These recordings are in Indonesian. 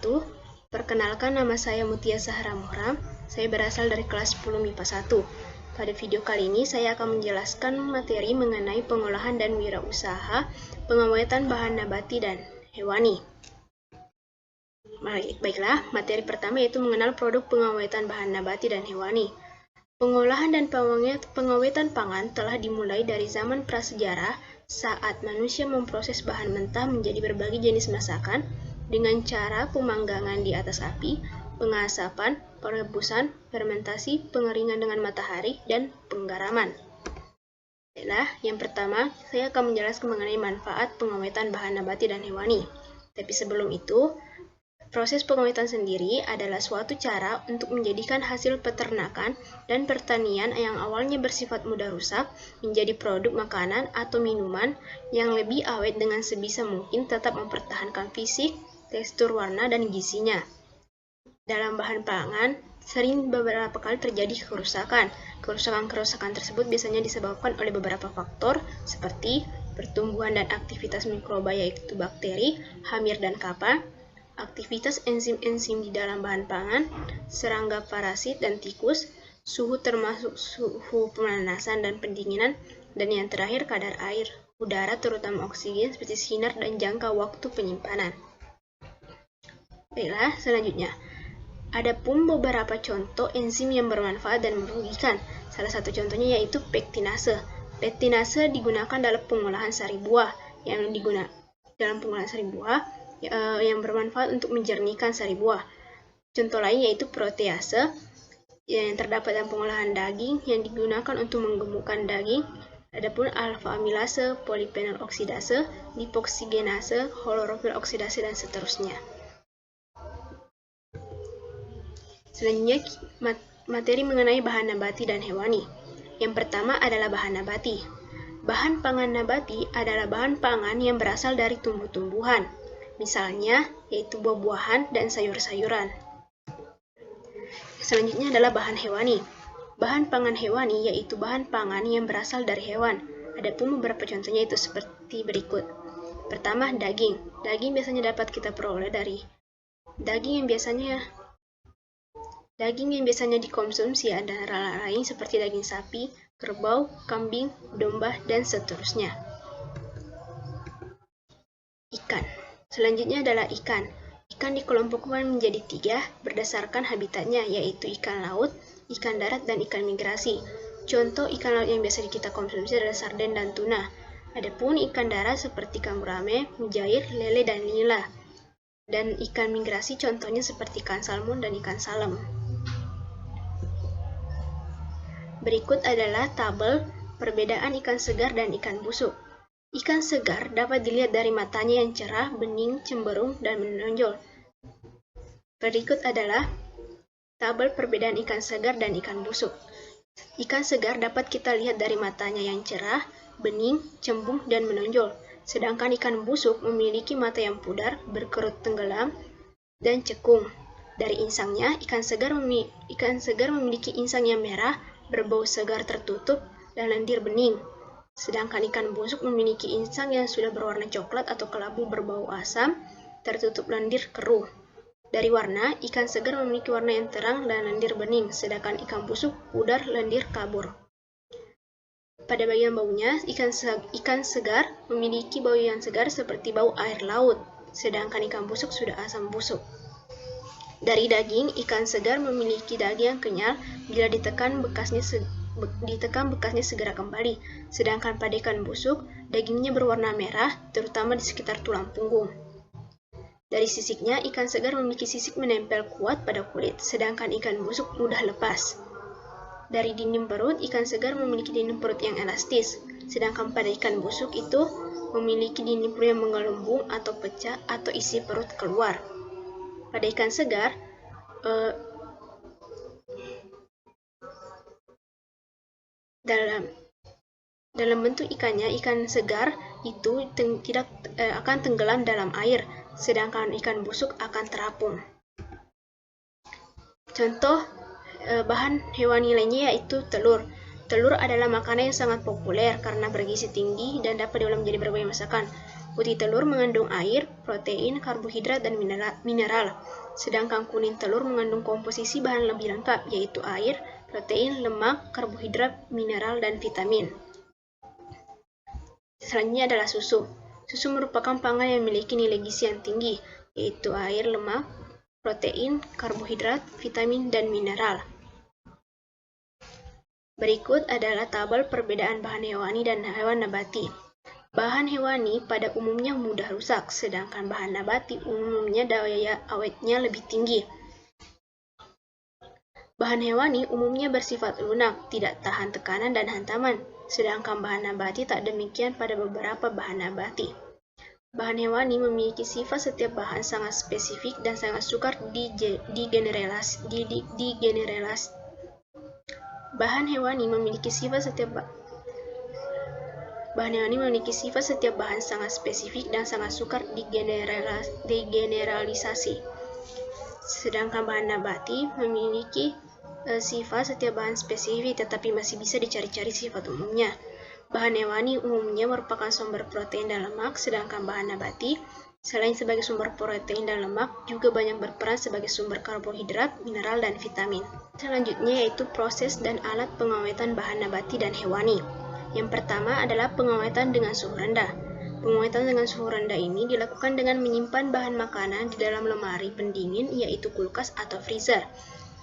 wabarakatuh. Perkenalkan, nama saya Mutia Zahra Muhram. Saya berasal dari kelas 10 MIPA 1. Pada video kali ini saya akan menjelaskan materi mengenai pengolahan dan wirausaha pengawetan bahan nabati dan hewani. Baiklah, materi pertama yaitu mengenal produk pengawetan bahan nabati dan hewani. Pengolahan dan pengawetan pangan telah dimulai dari zaman prasejarah saat manusia memproses bahan mentah menjadi berbagai jenis masakan dengan cara pemanggangan di atas api, pengasapan, perebusan, fermentasi, pengeringan dengan matahari, dan penggaraman. Baiklah, yang pertama, saya akan menjelaskan mengenai manfaat pengawetan bahan nabati dan hewani. Tapi sebelum itu, proses pengawetan sendiri adalah suatu cara untuk menjadikan hasil peternakan dan pertanian yang awalnya bersifat mudah rusak menjadi produk makanan atau minuman yang lebih awet dengan sebisa mungkin tetap mempertahankan fisik, tekstur warna, dan gizinya. Dalam bahan pangan, sering beberapa kali terjadi kerusakan. Kerusakan tersebut biasanya disebabkan oleh beberapa faktor seperti pertumbuhan dan aktivitas mikroba yaitu bakteri, hamir dan kapal, aktivitas enzim-enzim di dalam bahan pangan, serangga parasit dan tikus, suhu termasuk suhu pemanasan dan pendinginan, dan yang terakhir kadar air, udara terutama oksigen seperti sinar dan jangka waktu penyimpanan. Baiklah, selanjutnya. Adapun beberapa contoh enzim yang bermanfaat dan merugikan. Salah satu contohnya yaitu pektinase. Pektinase digunakan dalam pengolahan sari buah yang bermanfaat untuk menjernihkan sari buah. Contoh lain yaitu protease yang terdapat dalam pengolahan daging yang digunakan untuk menggemukkan daging. Adapun alfa amilase, polifenol oksidase, lipoksigenase, klorofil oksidase, dan seterusnya. Selanjutnya, materi mengenai bahan nabati dan hewani. Yang pertama adalah bahan nabati. Bahan pangan nabati adalah bahan pangan yang berasal dari tumbuh-tumbuhan. Misalnya, yaitu buah-buahan dan sayur-sayuran. Selanjutnya adalah bahan hewani. Bahan pangan hewani yaitu bahan pangan yang berasal dari hewan. Adapun beberapa contohnya itu seperti berikut. Pertama, daging. Daging biasanya dapat kita peroleh dari daging yang biasanya dikonsumsi antara lain seperti daging sapi, kerbau, kambing, domba, dan seterusnya. Ikan. Selanjutnya adalah ikan. Ikan dikelompokkan menjadi 3 berdasarkan habitatnya, yaitu ikan laut, ikan darat, dan ikan migrasi. Contoh ikan laut yang biasa kita konsumsi adalah sarden dan tuna. Adapun ikan darat seperti ikan gurame, mujair, lele, dan nila. Dan ikan migrasi contohnya seperti ikan salmon dan ikan salem. Berikut adalah tabel perbedaan ikan segar dan ikan busuk. Ikan segar dapat dilihat dari matanya yang cerah, bening, cemberung, dan menonjol. Berikut adalah tabel perbedaan ikan segar dan ikan busuk. Ikan segar dapat kita lihat dari matanya yang cerah, bening, cembung, dan menonjol. Sedangkan ikan busuk memiliki mata yang pudar, berkerut tenggelam, dan cekung. Dari insangnya, ikan segar memiliki insang yang merah, berbau segar tertutup, dan lendir bening. Sedangkan ikan busuk memiliki insang yang sudah berwarna coklat atau kelabu berbau asam, tertutup lendir keruh. Dari warna, ikan segar memiliki warna yang terang dan lendir bening, sedangkan ikan busuk pudar, lendir kabur. Pada bagian baunya, ikan segar memiliki bau yang segar seperti bau air laut, sedangkan ikan busuk sudah asam busuk. Dari daging, ikan segar memiliki daging yang kenyal, bila ditekan bekasnya segera kembali. Sedangkan pada ikan busuk, dagingnya berwarna merah, terutama di sekitar tulang punggung. Dari sisiknya, ikan segar memiliki sisik menempel kuat pada kulit, sedangkan ikan busuk mudah lepas. Dari dinding perut, ikan segar memiliki dinding perut yang elastis, sedangkan pada ikan busuk itu memiliki dinding perut yang menggelembung atau pecah atau isi perut keluar. Pada ikan segar, dalam bentuk ikannya, ikan segar itu tidak akan tenggelam dalam air, sedangkan ikan busuk akan terapung. Contoh bahan hewani lainnya yaitu telur. Telur adalah makanan yang sangat populer karena bergizi tinggi dan dapat diolah menjadi berbagai masakan. Putih telur mengandung air, protein, karbohidrat, dan mineral. Sedangkan kuning telur mengandung komposisi bahan lebih lengkap, yaitu air, protein, lemak, karbohidrat, mineral, dan vitamin. Selanjutnya adalah susu. Susu merupakan pangan yang memiliki nilai gizi yang tinggi, yaitu air, lemak, protein, karbohidrat, vitamin, dan mineral. Berikut adalah tabel perbedaan bahan hewani dan hewan nabati. Bahan hewani pada umumnya mudah rusak, sedangkan bahan nabati umumnya daya awetnya lebih tinggi. Bahan hewani umumnya bersifat lunak, tidak tahan tekanan dan hantaman, sedangkan bahan nabati tak demikian pada beberapa bahan nabati. Bahan hewani memiliki sifat setiap bahan sangat spesifik dan sangat sukar Bahan hewani memiliki setiap bahan sangat spesifik dan sangat sukar digeneralisasi. Sedangkan bahan nabati memiliki sifat setiap bahan spesifik tetapi masih bisa dicari-cari sifat umumnya. Bahan hewani umumnya merupakan sumber protein dan lemak, sedangkan bahan nabati selain sebagai sumber protein dan lemak juga banyak berperan sebagai sumber karbohidrat, mineral, dan vitamin. Selanjutnya yaitu proses dan alat pengawetan bahan nabati dan hewani. Yang pertama adalah pengawetan dengan suhu rendah. Pengawetan dengan suhu rendah ini dilakukan dengan menyimpan bahan makanan di dalam lemari pendingin, yaitu kulkas atau freezer.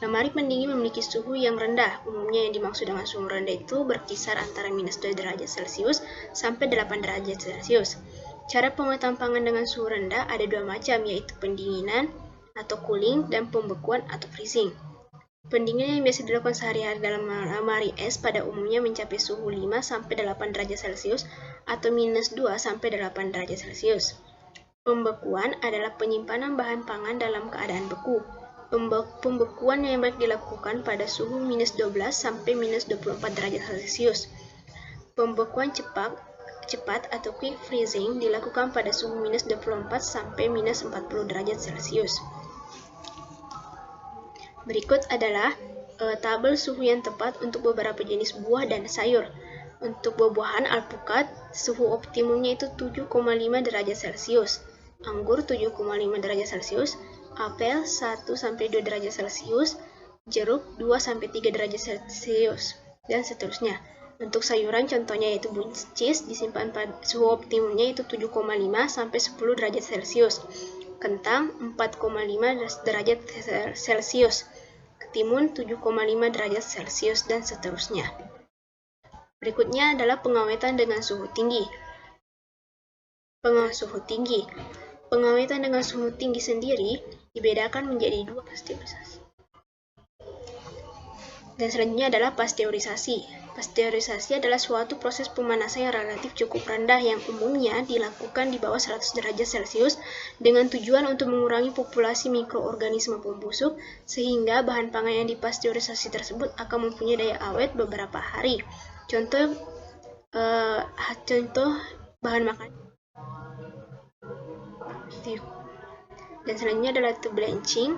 Lemari pendingin memiliki suhu yang rendah. Umumnya yang dimaksud dengan suhu rendah itu berkisar antara minus 2 derajat Celcius sampai 8 derajat Celcius. Cara pengawetan pangan dengan suhu rendah ada dua macam, yaitu pendinginan atau cooling dan pembekuan atau freezing. Pendinginan yang biasa dilakukan sehari-hari dalam lemari es pada umumnya mencapai suhu 5 sampai 8 derajat Celcius atau minus 2 sampai 8 derajat Celcius. Pembekuan adalah penyimpanan bahan pangan dalam keadaan beku. Pembekuan yang baik dilakukan pada suhu minus 12 sampai minus 24 derajat Celcius. Pembekuan cepat atau quick freezing dilakukan pada suhu minus 24 sampai minus 40 derajat Celcius. Berikut adalah tabel suhu yang tepat untuk beberapa jenis buah dan sayur. Untuk buah-buahan alpukat, suhu optimumnya itu 7,5 derajat Celcius. Anggur 7,5 derajat Celcius. Apel 1-2 derajat Celcius, jeruk 2-3 derajat Celcius, dan seterusnya. Untuk sayuran contohnya yaitu buncis disimpan pada suhu optimumnya itu 7,5 sampai 10 derajat Celcius, kentang 4,5 derajat Celcius, ketimun 7,5 derajat Celcius, dan seterusnya. Berikutnya adalah pengawetan dengan suhu tinggi. Pengawetan dengan suhu tinggi sendiri dibedakan menjadi dua pasteurisasi. Dan selanjutnya adalah pasteurisasi. Pasteurisasi adalah suatu proses pemanasan yang relatif cukup rendah yang umumnya dilakukan di bawah 100 derajat Celcius dengan tujuan untuk mengurangi populasi mikroorganisme pembusuk sehingga bahan pangan yang dipasteurisasi tersebut akan mempunyai daya awet beberapa hari. Contoh bahan makanan. Dan selanjutnya adalah blanching.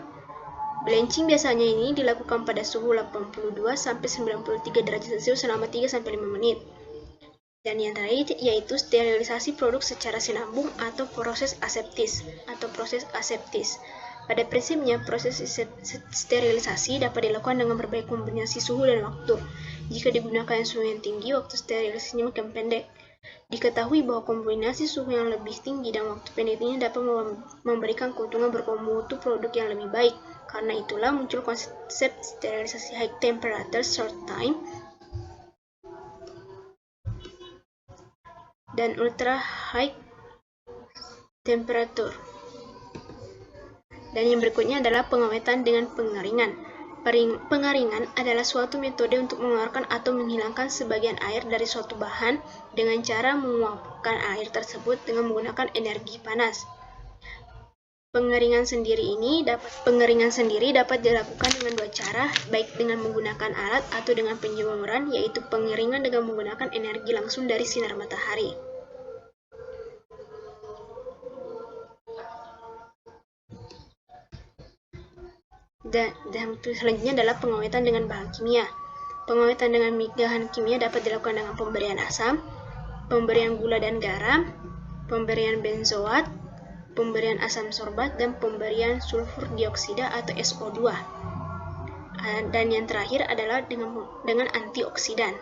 Blanching biasanya ini dilakukan pada suhu 82 sampai 93 derajat Celcius selama 3 sampai 5 menit. Dan yang terakhir yaitu sterilisasi produk secara sinambung atau proses aseptis. Pada prinsipnya, proses sterilisasi dapat dilakukan dengan berbagai kombinasi suhu dan waktu. Jika digunakan suhu yang tinggi, waktu sterilisasinya makin pendek. Diketahui bahwa kombinasi suhu yang lebih tinggi dan waktu pendek ini dapat memberikan keuntungan bermutu produk yang lebih baik. Karena itulah muncul konsep sterilisasi high temperature short time dan ultra high temperature. Dan yang berikutnya adalah pengawetan dengan pengeringan. Pengeringan adalah suatu metode untuk mengeluarkan atau menghilangkan sebagian air dari suatu bahan dengan cara menguapkan air tersebut dengan menggunakan energi panas. Pengeringan sendiri dapat dilakukan dengan dua cara, baik dengan menggunakan alat atau dengan penjemuran, yaitu pengeringan dengan menggunakan energi langsung dari sinar matahari. Dan selanjutnya adalah pengawetan dengan bahan kimia. Pengawetan dengan bahan kimia dapat dilakukan dengan pemberian asam, pemberian gula dan garam, pemberian benzoat, pemberian asam sorbat, dan pemberian sulfur dioksida atau SO2. Dan yang terakhir adalah dengan antioksidan.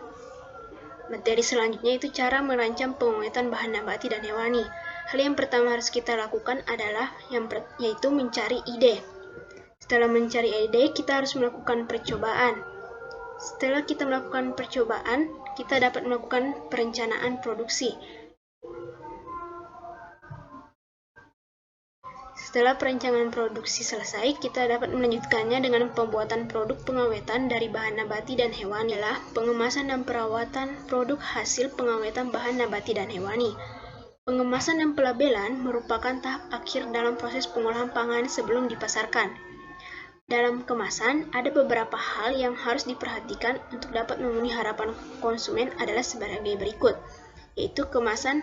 Materi selanjutnya itu cara merancang pengawetan bahan nabati dan hewani. Hal yang pertama harus kita lakukan adalah yaitu mencari ide. Setelah mencari ide, kita harus melakukan percobaan. Setelah kita melakukan percobaan, kita dapat melakukan perencanaan produksi. Setelah perencanaan produksi selesai, kita dapat melanjutkannya dengan pembuatan produk pengawetan dari bahan nabati dan hewani. Adalah pengemasan dan perawatan produk hasil pengawetan bahan nabati dan hewani. Pengemasan dan pelabelan merupakan tahap akhir dalam proses pengolahan pangan sebelum dipasarkan. Dalam kemasan, ada beberapa hal yang harus diperhatikan untuk dapat memenuhi harapan konsumen adalah sebagai berikut, yaitu kemasan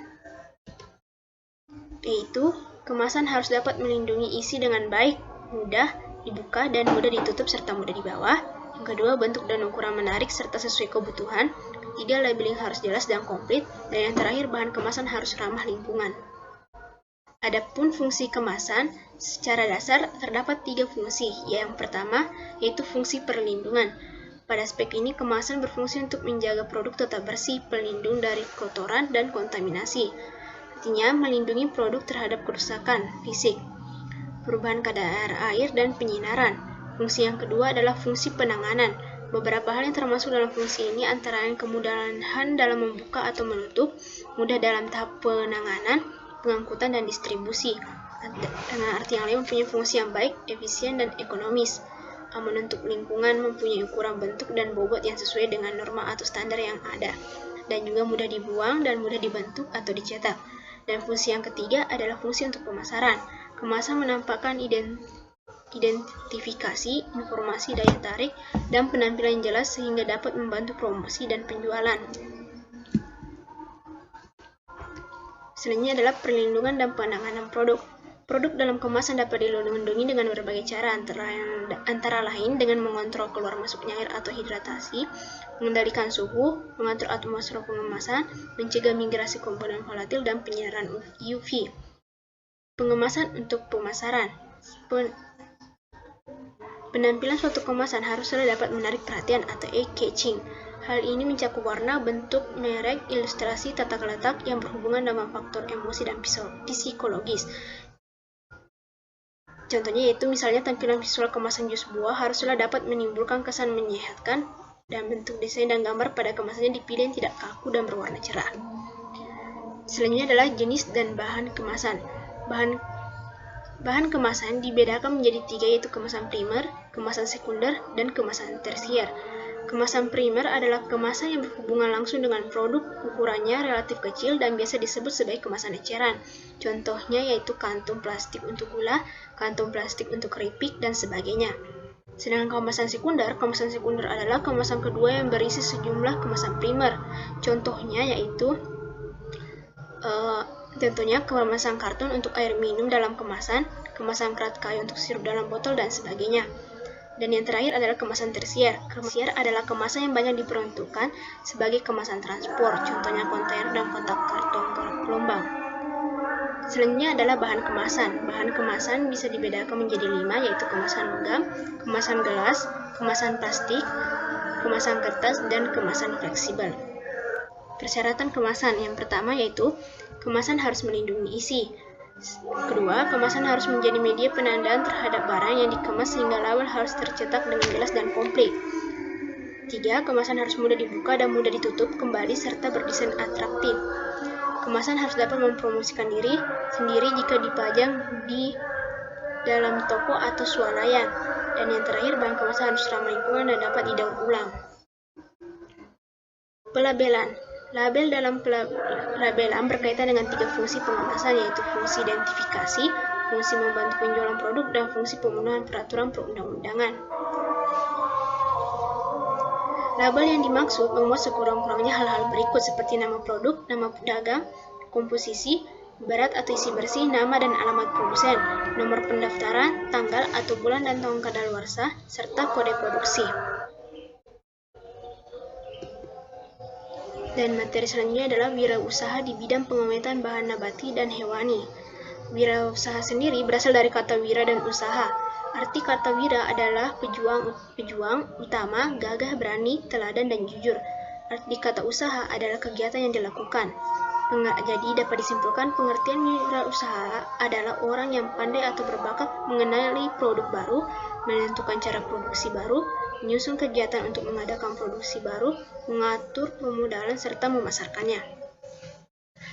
harus dapat melindungi isi dengan baik, mudah dibuka dan mudah ditutup serta mudah dibawa. Yang kedua, bentuk dan ukuran menarik serta sesuai kebutuhan. Ketiga, labeling harus jelas dan komplit. Dan yang terakhir, bahan kemasan harus ramah lingkungan. Adapun fungsi kemasan, secara dasar terdapat 3 fungsi. Yang pertama, yaitu fungsi perlindungan. Pada aspek ini, kemasan berfungsi untuk menjaga produk tetap bersih, pelindung dari kotoran dan kontaminasi. Artinya, melindungi produk terhadap kerusakan fisik, perubahan kadar air, dan penyinaran. Fungsi yang kedua adalah fungsi penanganan. Beberapa hal yang termasuk dalam fungsi ini antara lain kemudahan dalam membuka atau menutup, mudah dalam tahap penanganan, pengangkutan, dan distribusi. Dengan arti yang lain, mempunyai fungsi yang baik, efisien, dan ekonomis. Aman untuk lingkungan, mempunyai ukuran bentuk dan bobot yang sesuai dengan norma atau standar yang ada, dan juga mudah dibuang dan mudah dibentuk atau dicetak. Dan fungsi yang ketiga adalah fungsi untuk pemasaran. Kemasan menampakkan identifikasi, informasi, daya tarik, dan penampilan yang jelas sehingga dapat membantu promosi dan penjualan. Selanjutnya adalah perlindungan dan penanganan produk. Produk dalam kemasan dapat dilindungi dengan berbagai cara, antara lain dengan mengontrol keluar masuknya air atau hidratasi, mengendalikan suhu, mengatur atmosfer pengemasan, mencegah migrasi komponen volatil, dan penyinaran UV. Pengemasan untuk pemasaran. Penampilan suatu kemasan haruslah dapat menarik perhatian atau eye-catching. Hal ini mencakup warna, bentuk, merek, ilustrasi, tata letak yang berhubungan dengan faktor emosi dan psikologis. Contohnya yaitu misalnya tampilan visual kemasan jus buah haruslah dapat menimbulkan kesan menyehatkan, dan bentuk desain dan gambar pada kemasannya dipilih yang tidak kaku dan berwarna cerah. Selanjutnya adalah jenis dan bahan kemasan. Bahan kemasan dibedakan menjadi 3, yaitu kemasan primer, kemasan sekunder, dan kemasan tersier. Kemasan primer adalah kemasan yang berhubungan langsung dengan produk, ukurannya relatif kecil dan biasa disebut sebagai kemasan eceran. Contohnya yaitu kantung plastik untuk gula, kantung plastik untuk keripik, dan sebagainya. Sedangkan kemasan sekunder adalah kemasan kedua yang berisi sejumlah kemasan primer. Contohnya yaitu kemasan karton untuk air minum dalam kemasan kerat kayu untuk sirup dalam botol, dan sebagainya. Dan yang terakhir adalah kemasan tersier. Tersier adalah kemasan yang banyak diperuntukkan sebagai kemasan transport, contohnya kontainer dan kotak karton gelombang. Selanjutnya adalah bahan kemasan. Bahan kemasan bisa dibedakan menjadi 5, yaitu kemasan logam, kemasan gelas, kemasan plastik, kemasan kertas, dan kemasan fleksibel. Persyaratan kemasan yang pertama yaitu kemasan harus melindungi isi. Kedua, kemasan harus menjadi media penandaan terhadap barang yang dikemas sehingga label harus tercetak dengan jelas dan komplit. 3. Kemasan harus mudah dibuka dan mudah ditutup kembali serta berdesain atraktif. Kemasan harus dapat mempromosikan diri sendiri jika dipajang di dalam toko atau swalayan. Dan yang terakhir, bahan kemasan harus ramah lingkungan dan dapat didaur ulang. Pelabelan. Label dalam pelabelan berkaitan dengan 3 fungsi pengemasan, yaitu fungsi identifikasi, fungsi membantu penjualan produk, dan fungsi pemenuhan peraturan perundang-undangan. Label yang dimaksud memuat sekurang-kurangnya hal-hal berikut seperti nama produk, nama pedagang, komposisi, berat atau isi bersih, nama dan alamat produsen, nomor pendaftaran, tanggal atau bulan dan tahun kadaluarsa, serta kode produksi. Dan materi selanjutnya adalah wirausaha di bidang pengometan bahan nabati dan hewani. Wirausaha sendiri berasal dari kata wira dan usaha. Arti kata wira adalah pejuang utama, gagah, berani, teladan, dan jujur. Arti kata usaha adalah kegiatan yang dilakukan. Jadi dapat disimpulkan pengertian wirausaha adalah orang yang pandai atau berbakat mengenali produk baru, menentukan cara produksi baru, menyusun kegiatan untuk mengadakan produksi baru, mengatur pemodalan, serta memasarkannya.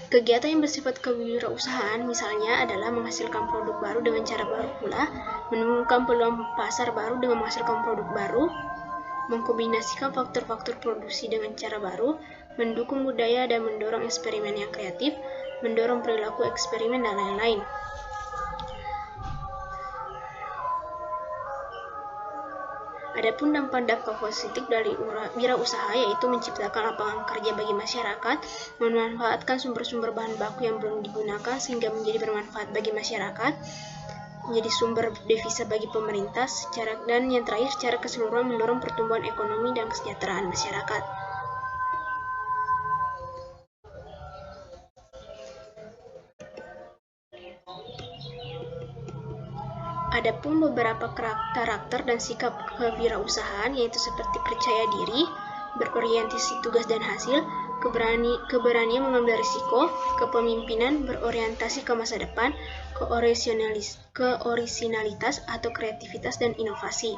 Kegiatan yang bersifat kewirausahaan misalnya adalah menghasilkan produk baru dengan cara baru pula, menemukan peluang pasar baru dengan menghasilkan produk baru, mengkombinasikan faktor-faktor produksi dengan cara baru, mendukung budaya dan mendorong eksperimen yang kreatif, mendorong perilaku eksperimen, dan lain-lain. Adapun dampak-dampak positif dari wirausaha yaitu menciptakan lapangan kerja bagi masyarakat, memanfaatkan sumber-sumber bahan baku yang belum digunakan sehingga menjadi bermanfaat bagi masyarakat, menjadi sumber devisa bagi pemerintah, dan yang terakhir secara keseluruhan mendorong pertumbuhan ekonomi dan kesejahteraan masyarakat. Adapun beberapa karakter dan sikap kewirausahaan yaitu seperti percaya diri, berorientasi tugas dan hasil, keberanian mengambil risiko, kepemimpinan, berorientasi ke masa depan, keorisinalitas atau kreativitas, dan inovasi.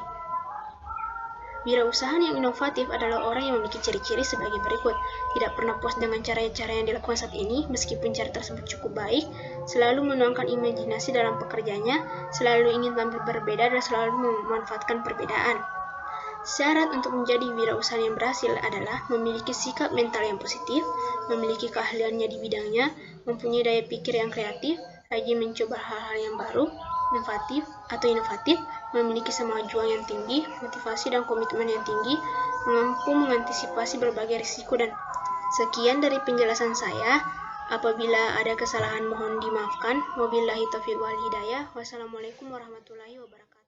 Wirausaha yang inovatif adalah orang yang memiliki ciri-ciri sebagai berikut. Tidak pernah puas dengan cara-cara yang dilakukan saat ini, meskipun cara tersebut cukup baik, selalu menuangkan imajinasi dalam pekerjaannya, selalu ingin tampil berbeda, dan selalu memanfaatkan perbedaan. Syarat untuk menjadi wirausaha yang berhasil adalah memiliki sikap mental yang positif, memiliki keahliannya di bidangnya, mempunyai daya pikir yang kreatif, rajin mencoba hal-hal yang baru, inovatif, memiliki semangat juang yang tinggi, motivasi dan komitmen yang tinggi, mampu mengantisipasi berbagai risiko. Dan sekian dari penjelasan saya. Apabila ada kesalahan mohon dimaafkan. Wabillahi taufiq wal hidayah. Wassalamualaikum warahmatullahi wabarakatuh.